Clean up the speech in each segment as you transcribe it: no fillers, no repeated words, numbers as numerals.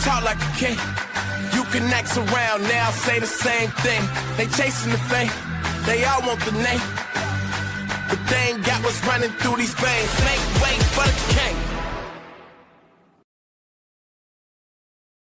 talk like a king. You can act around now, say the same thing. They chasing the fame, they all want the name, but they ain't got what's running through these veins. Make way for the king.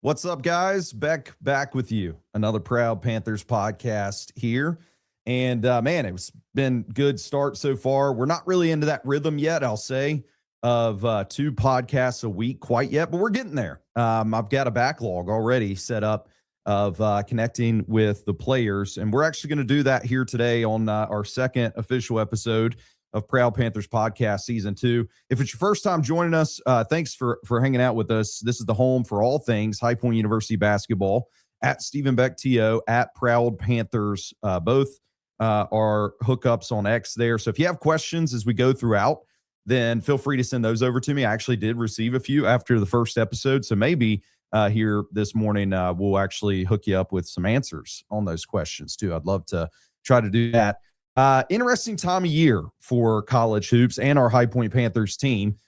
What's up, guys? Back with you. Another Proud Panthers podcast here. And man, it's been good start so far. We're not really into that rhythm yet, I'll say, of 2 podcasts a week quite yet, but we're getting there. I've got a backlog already set up of connecting with the players, and we're actually going to do that here today on our second official episode of Proud Panthers Podcast Season 2. If it's your first time joining us, thanks for hanging out with us. This is the home for all things High Point University basketball, at Stephen Beck TO, at Proud Panthers. Both are hookups on X there. So if you have questions as we go throughout, then feel free to send those over to me. I actually did receive a few after the first episode, so maybe here this morning we'll actually hook you up with some answers on those questions too. I'd love to try to do that. Interesting time of year for college hoops and our High Point Panthers team.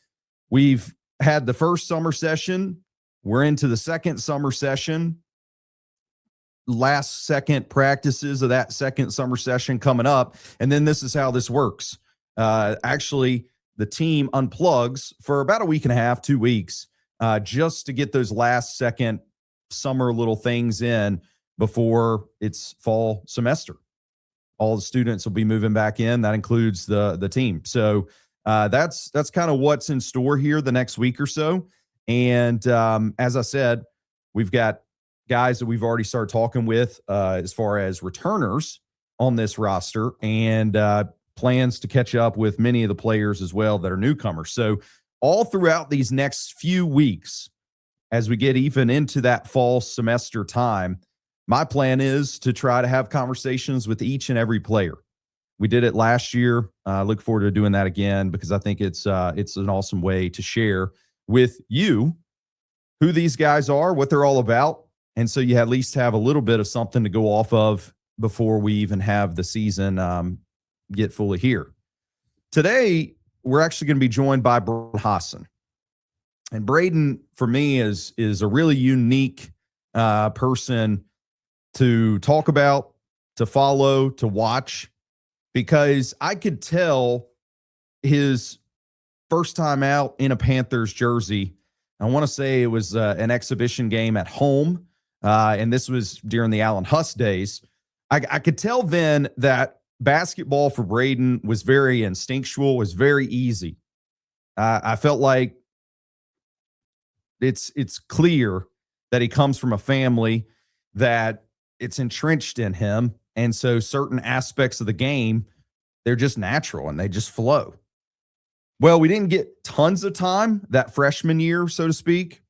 We've had the first summer session. We're into the second summer session. Last second practices of that second summer session coming up. And then this is how this works. Actually, the team unplugs for about a week and a half, 2 weeks, just to get those last second summer little things in before it's fall semester. All the students will be moving back in. That includes the team. So that's kind of what's in store here the next week or so. And as I said, we've got guys that we've already started talking with as far as returners on this roster, and plans to catch up with many of the players as well that are newcomers. So all throughout these next few weeks, as we get even into that fall semester time, my plan is to try to have conversations with each and every player. We did it last year. I look forward to doing that again because I think it's an awesome way to share with you who these guys are, what they're all about. And so you at least have a little bit of something to go off of before we even have the season get fully here. Today, we're actually going to be joined by Braden Hausen. And Braden, for me, is a really unique person to talk about, to follow, to watch, because I could tell his first time out in a Panthers jersey. I want to say it was an exhibition game at home, and this was during the Allen Huss days. I could tell then that basketball for Braden was very instinctual, was very easy. I felt like it's clear that he comes from a family that it's entrenched in him. And so certain aspects of the game, they're just natural and they just flow. Well, we didn't get tons of time that freshman year, so to speak,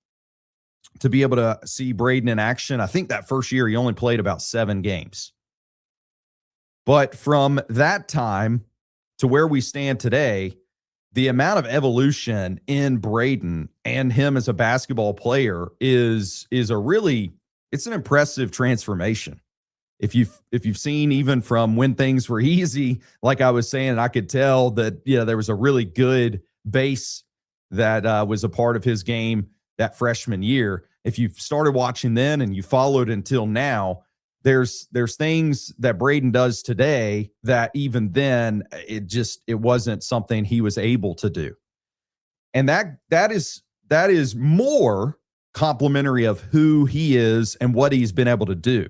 to be able to see Braden in action. I think that first year he only played about 7 games. But from that time to where we stand today, the amount of evolution in Braden and him as a basketball player is a really, it's an impressive transformation. If you've seen even from when things were easy, like I was saying, I could tell that there was a really good base that was a part of his game that freshman year. If you've started watching then and you followed until now, there's things that Braden does today that even then it wasn't something he was able to do. And that is more complimentary of who he is and what he's been able to do.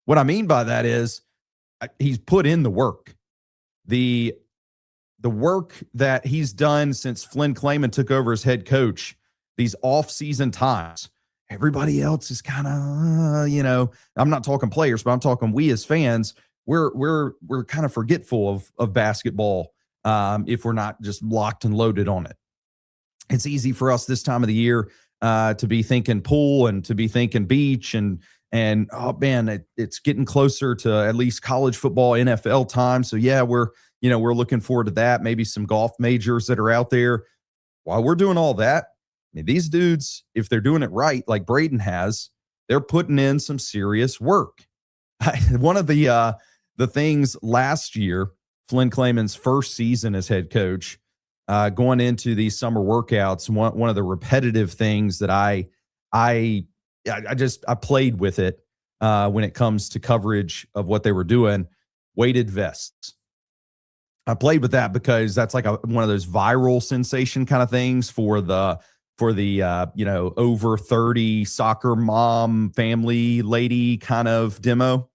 What I mean by that is he's put in the work. The work that he's done since Flynn Clayman took over as head coach, these off-season times. Everybody else is kind of, I'm not talking players, but I'm talking we as fans, we're kind of forgetful of basketball if we're not just locked and loaded on it. It's easy for us this time of the year to be thinking pool and to be thinking beach and oh man, it's getting closer to at least college football, NFL time. So yeah, we're looking forward to that. Maybe some golf majors that are out there. While we're doing all that, I mean, these dudes, if they're doing it right, like Braden has, they're putting in some serious work. One of the things last year, Flynn Clayman's first season as head coach, going into these summer workouts, one of the repetitive things that I I played with it when it comes to coverage of what they were doing. Weighted vests. I played with that because that's like one of those viral sensation kind of things for the over 30 soccer mom family lady kind of demo.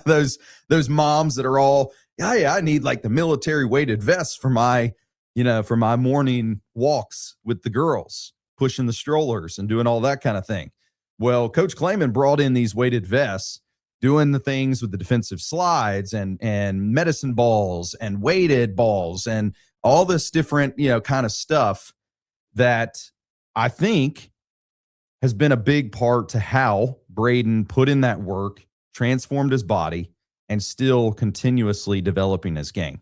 those moms that are all, I need like the military weighted vests for my morning walks with the girls, pushing the strollers and doing all that kind of thing. Well, Coach Klayman brought in these weighted vests, doing the things with the defensive slides and medicine balls and weighted balls and all this different, kind of stuff that I think has been a big part to how Braden put in that work, transformed his body, and still continuously developing his game.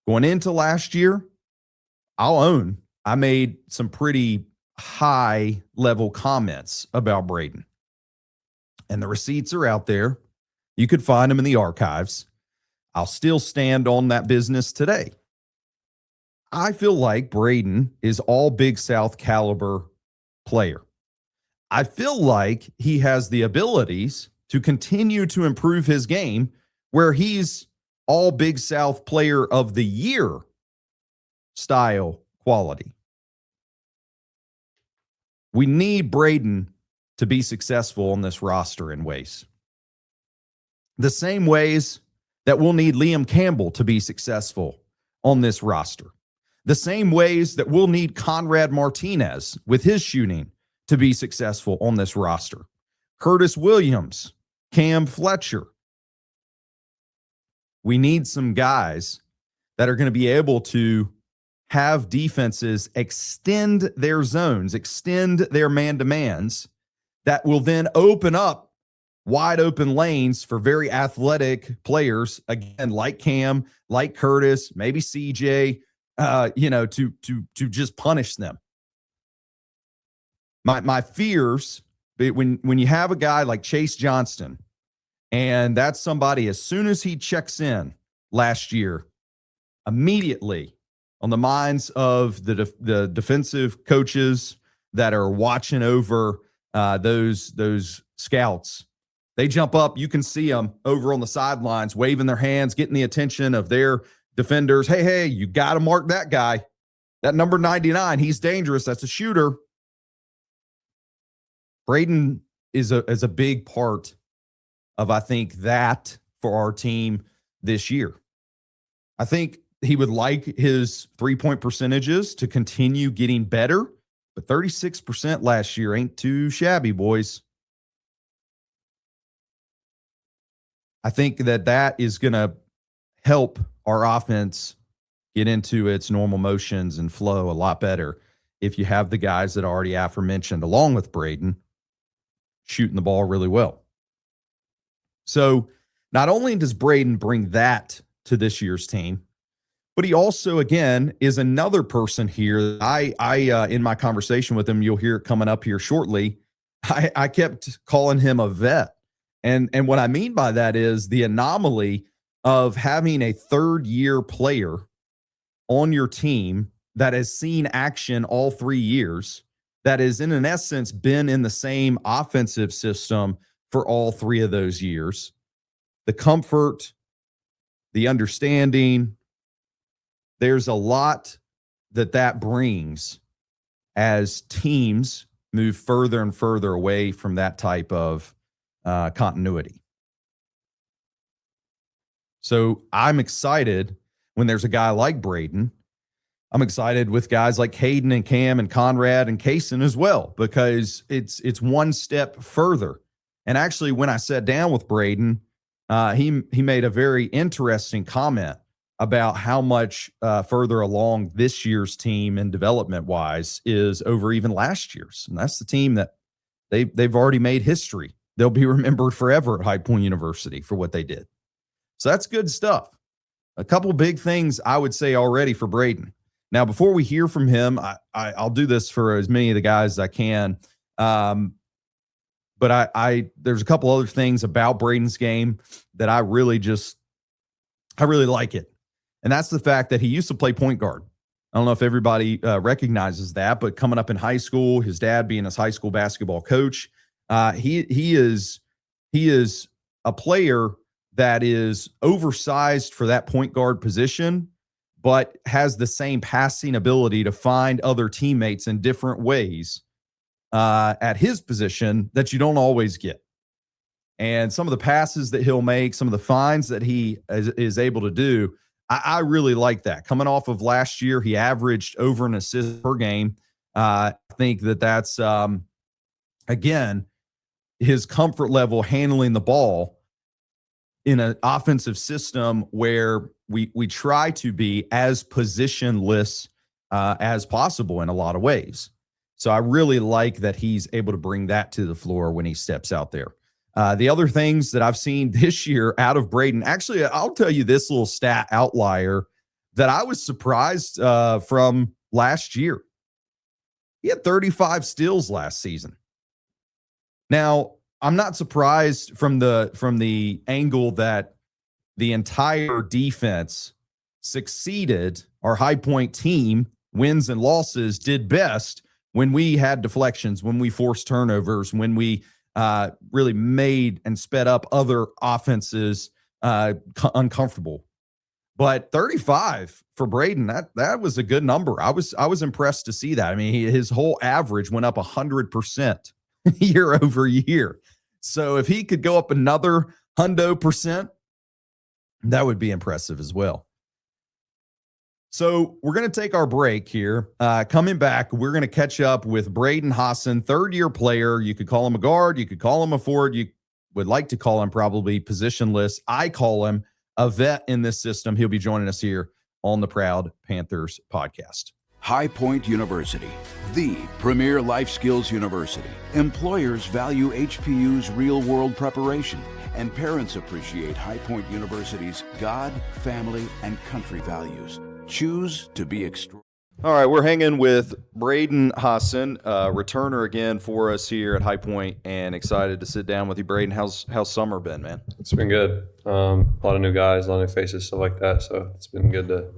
Going into last year, I'll own I made some pretty high level comments about Braden. And the receipts are out there. You could find them in the archives. I'll still stand on that business today. I feel like Braden is all Big South caliber player. I feel like he has the abilities to continue to improve his game where he's all Big South player of the year style quality. We need Braden to be successful on this roster in ways. The same ways that we'll need Liam Campbell to be successful on this roster. The same ways that we'll need Conrad Martinez with his shooting to be successful on this roster. Curtis Williams, Cam Fletcher. We need some guys that are going to be able to have defenses extend their zones, extend their man-to-mans that will then open up wide open lanes for very athletic players, again, like Cam, like Curtis, maybe CJ, to just punish them. My fears, when you have a guy like Chase Johnston, and that's somebody, as soon as he checks in last year, immediately on the minds of the defensive coaches that are watching over those scouts, they jump up. You can see them over on the sidelines, waving their hands, getting the attention of their defenders. Hey, you got to mark that guy. That number 99, he's dangerous. That's a shooter. Braden is a big part of, I think, that for our team this year. I think he would like his three-point percentages to continue getting better, but 36% last year ain't too shabby, boys. I think that is going to help our offense get into its normal motions and flow a lot better if you have the guys that I already aforementioned, along with Braden, shooting the ball really well. So not only does Braden bring that to this year's team, but he also, again, is another person here. I in my conversation with him, you'll hear it coming up here shortly, I kept calling him a vet. And what I mean by that is the anomaly of having a third-year player on your team that has seen action all 3 years, that is, in essence, been in the same offensive system for all 3 of those years. The comfort, the understanding, there's a lot that brings as teams move further and further away from that type of continuity. So I'm excited when there's a guy like Braden. I'm excited with guys like Caden and Cam and Conrad and Kaysen as well, because it's one step further. And actually, when I sat down with Braden, he made a very interesting comment about how much further along this year's team and development-wise is over even last year's. And that's the team that they've already made history. They'll be remembered forever at High Point University for what they did. So that's good stuff. A couple big things I would say already for Braden. Now, before we hear from him, I'll do this for as many of the guys as I can. But there's a couple other things about Braden's game that I really like it. And that's the fact that he used to play point guard. I don't know if everybody recognizes that, but coming up in high school, his dad being his high school basketball coach, he is a player that is oversized for that point guard position, but has the same passing ability to find other teammates in different ways at his position that you don't always get. And some of the passes that he'll make, some of the finds that he is able to do, I really like that. Coming off of last year, he averaged over an assist per game. I think that's, again, his comfort level handling the ball in an offensive system where we try to be as positionless as possible in a lot of ways. So I really like that he's able to bring that to the floor when he steps out there. The other things that I've seen this year out of Braden, actually, I'll tell you this little stat outlier that I was surprised from last year. He had 35 steals last season. Now, I'm not surprised from the angle that the entire defense succeeded. Our High Point team, wins and losses, did best when we had deflections, when we forced turnovers, when we really made and sped up other offenses uncomfortable. But 35 for Braden, that was a good number. I was impressed to see that. I mean, his whole average went up 100% year over year. So if he could go up another 100%, that would be impressive as well. So we're going to take our break here. Coming back, we're going to catch up with Braden Hausen, third-year player. You could call him a guard. You could call him a forward. You would like to call him probably positionless. I call him a vet in this system. He'll be joining us here on the Proud Panthers podcast. High Point University, the premier life skills university. Employers value HPU's real-world preparation, and parents appreciate High Point University's God, family, and country values. Choose to be extraordinary. All right, we're hanging with Braden Hausen, returner again for us here at High Point, and excited to sit down with you, Braden. How's summer been, man? It's been good. A lot of new guys, a lot of new faces, stuff like that. So it's been good to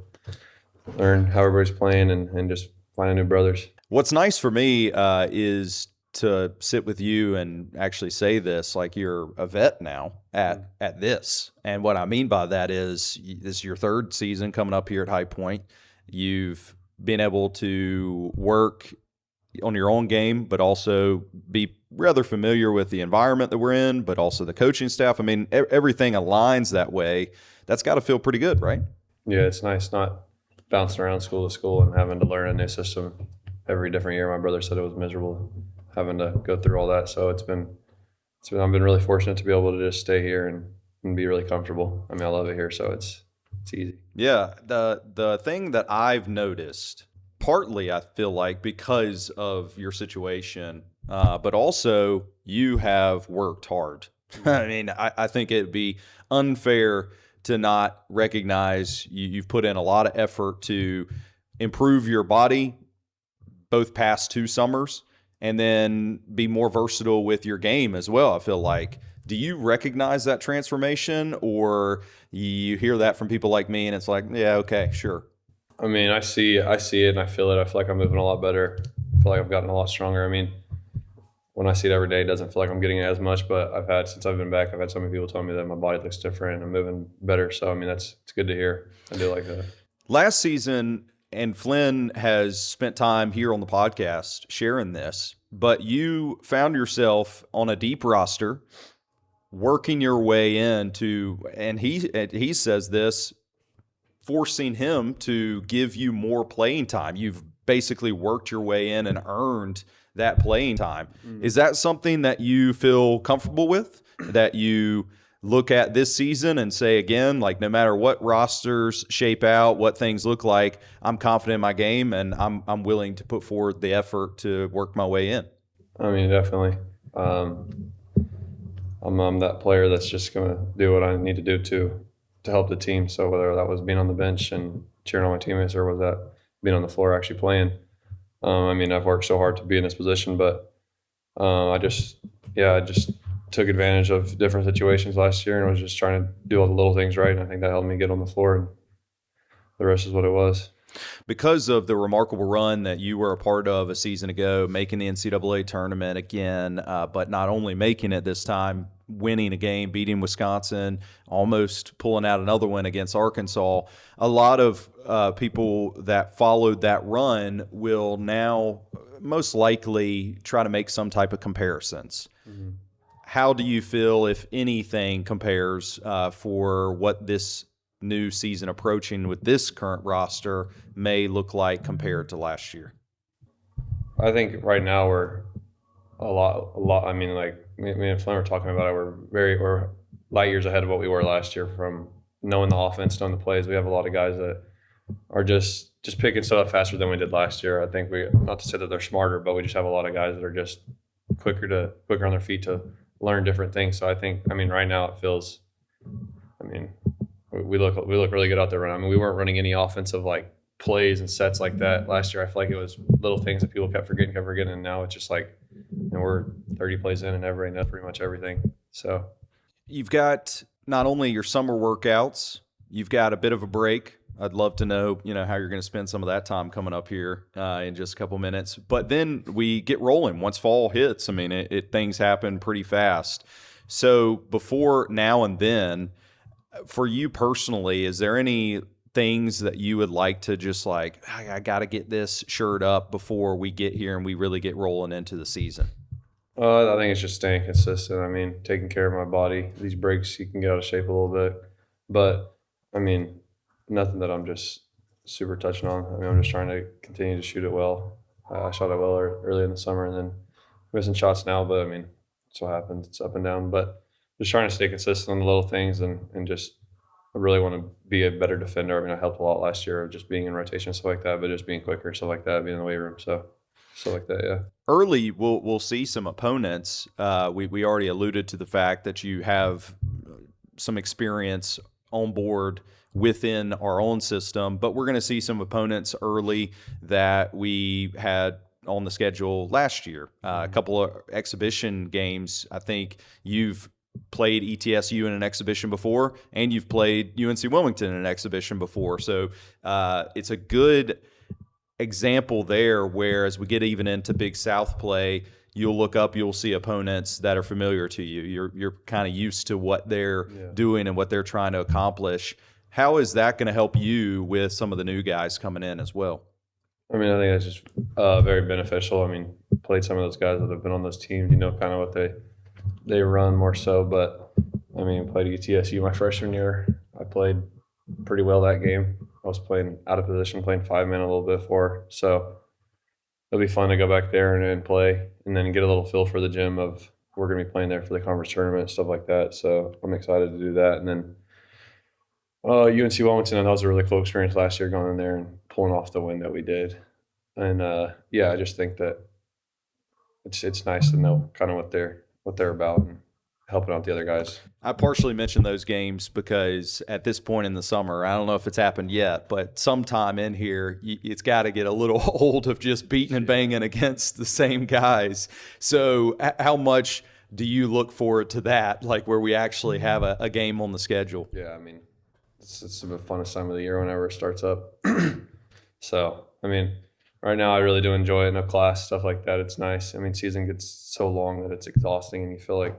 learn how everybody's playing and just finding new brothers. What's nice for me is to sit with you and actually say this, like you're a vet now at this. And what I mean by that is this is your third season coming up here at High Point. You've been able to work on your own game, but also be rather familiar with the environment that we're in, but also the coaching staff. I mean, everything aligns that way. That's got to feel pretty good, right? Yeah, it's nice not bouncing around school to school and having to learn a new system every different year. My brother said it was miserable having to go through all that. So I've been really fortunate to be able to just stay here and be really comfortable. I mean, I love it here, so it's easy. Yeah, the thing that I've noticed, partly I feel like because of your situation, but also you have worked hard. I mean, I think it'd be unfair to not recognize you've put in a lot of effort to improve your body both past 2 summers and then be more versatile with your game as well, I feel like. Do you recognize that transformation, or you hear that from people like me and it's like, yeah, okay, sure? I mean, I see it and I feel it. I feel like I'm moving a lot better. I feel like I've gotten a lot stronger. I mean, when I see it every day, it doesn't feel like I'm getting it as much, but since I've been back, I've had so many people tell me that my body looks different and I'm moving better. So, I mean, it's good to hear. I do like that. Last season, and Flynn has spent time here on the podcast sharing this, but you found yourself on a deep roster, working your way into, and he says this, forcing him to give you more playing time. You've basically worked your way in and earned that playing time. Is that something that you feel comfortable with, that you look at this season and say, again, like no matter what rosters shape out, what things look like, I'm confident in my game and I'm willing to put forward the effort to work my way in? I mean, definitely. I'm that player that's just going to do what I need to do to help the team. So whether that was being on the bench and cheering on my teammates, or was that being on the floor actually playing, I mean, I've worked so hard to be in this position, but I just took advantage of different situations last year and was just trying to do all the little things right. And I think that helped me get on the floor, and the rest is what it was. Because of the remarkable run that you were a part of a season ago, making the NCAA tournament again, but not only making it this time, winning a game, beating Wisconsin, almost pulling out another one against Arkansas, a lot of people that followed that run will now most likely try to make some type of comparisons. Mm-hmm. How do you feel, if anything, compares for what this new season approaching with this current roster may look like compared to last year? I think right now we're a lot. I mean, like me and Flynn were talking about it. We're light years ahead of what we were last year from knowing the offense, knowing the plays. We have a lot of guys that are just picking stuff up faster than we did last year. I think not to say that they're smarter, but we just have a lot of guys that are just quicker on their feet to learn different things. So I mean, right now it feels, I mean, we look really good out there running. I mean, we weren't running any offensive like plays and sets like that last year. I feel like it was little things that people kept forgetting, and now it's just like, we're 30 plays in and everything. That's pretty much everything. So you've got not only your summer workouts, you've got a bit of a break. I'd love to know, how you're going to spend some of that time coming up here in just a couple minutes. But then we get rolling once fall hits. I mean, things happen pretty fast. So before now and then, for you personally, is there any things that you would like to just like, I got to get this shirt up before we get here and we really get rolling into the season? I think it's just staying consistent. I mean, taking care of my body. These breaks, you can get out of shape a little bit. But, I mean, nothing that I'm just super touching on. I mean, I'm just trying to continue to shoot it well. I shot it well early in the summer and then missing shots now. But, I mean, that's what happens. It's up and down. But just trying to stay consistent on the little things and just I really want to be a better defender. I mean, I helped a lot last year of just being in rotation and stuff like that, but just being quicker, stuff like that, being in the weight room. So stuff like that, yeah. Early, we'll see some opponents. We already alluded to the fact that you have some experience on board within our own system, but we're going to see some opponents early that we had on the schedule last year. A couple of exhibition games. I think you've played ETSU in an exhibition before, and you've played UNC Wilmington in an exhibition before. So it's a good example there where as we get even into Big South play, you'll look up, you'll see opponents that are familiar to you. You're kind of used to what they're doing and what they're trying to accomplish. How is that going to help you with some of the new guys coming in as well? I mean, I think that's just very beneficial. I mean, played some of those guys that have been on those teams, kind of what they run more so. But, I mean, played ETSU my freshman year. I played pretty well that game. I was playing out of position, playing 5-man a little bit before. So it'll be fun to go back there and play and then get a little feel for the gym of we're going to be playing there for the conference tournament and stuff like that. So I'm excited to do that. And then UNC Wilmington, that was a really cool experience last year going in there and pulling off the win that we did. And, I just think that it's nice to know kind of what they're about and helping out the other guys. I partially mentioned those games because at this point in the summer, I don't know if it's happened yet, but sometime in here, it's got to get a little old of just beating and banging against the same guys. So how much do you look forward to that, like where we actually have a game on the schedule? Yeah, I mean, it's the funnest time of the year whenever it starts up. So, I mean, right now I really do enjoy it. No class, stuff like that. It's nice. I mean, season gets so long that it's exhausting and you feel like,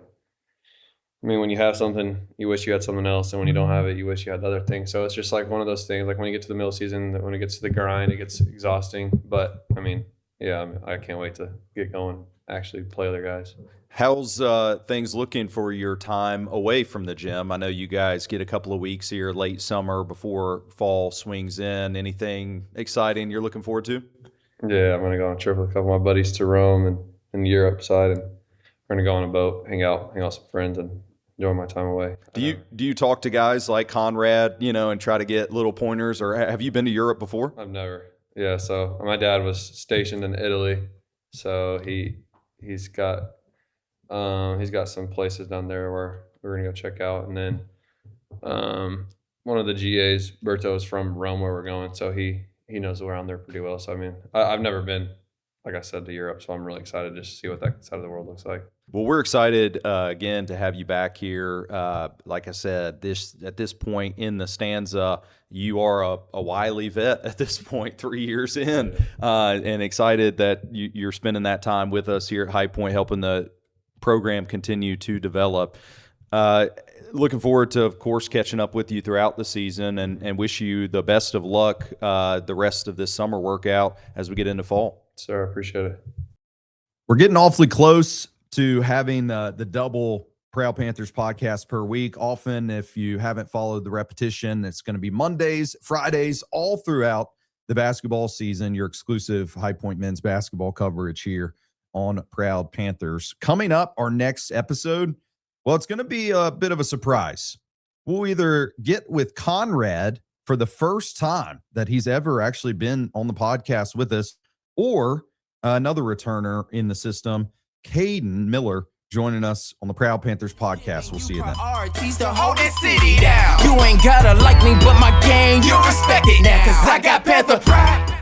I mean, when you have something, you wish you had something else, and when you don't have it, you wish you had other things. So it's just like one of those things. Like when you get to the middle of the season, when it gets to the grind, it gets exhausting. But I mean, I can't wait to get going, actually play other guys. How's things looking for your time away from the gym? I know you guys get a couple of weeks here late summer before fall swings in. Anything exciting you're looking forward to? Yeah, I'm going to go on a trip with a couple of my buddies to Rome and Europe side, and we're going to go on a boat, hang out with some friends, and enjoy my time away. Do you talk to guys like Conrad, and try to get little pointers, or have you been to Europe before? I've never. Yeah, so my dad was stationed in Italy, so he's got some places down there where we're gonna go check out, and then one of the GAs, Berto, is from Rome where we're going, so he knows around there pretty well. So I mean, I've never been like I said, to Europe. So I'm really excited just to see what that side of the world looks like. Well, we're excited again to have you back here. Like I said, at this point in the stanza, you are a wily vet at this point, 3 years in, and excited that you're spending that time with us here at High Point, helping the program continue to develop. Looking forward to, of course, catching up with you throughout the season, and wish you the best of luck the rest of this summer workout as we get into fall. Sir, I appreciate it. We're getting awfully close to having the double Proud Panthers podcast per week. Often, if you haven't followed the repetition, it's going to be Mondays, Fridays, all throughout the basketball season, your exclusive High Point men's basketball coverage here on Proud Panthers. Coming up, our next episode, well, it's going to be a bit of a surprise. We'll either get with Conrad for the first time that he's ever actually been on the podcast with us, or another returner in the system, Caden Miller, joining us on the Proud Panthers podcast. We'll see you then. Priorities to hold this city down. You ain't gotta like me, but my game, you respect it now, 'cause I got Panther pride.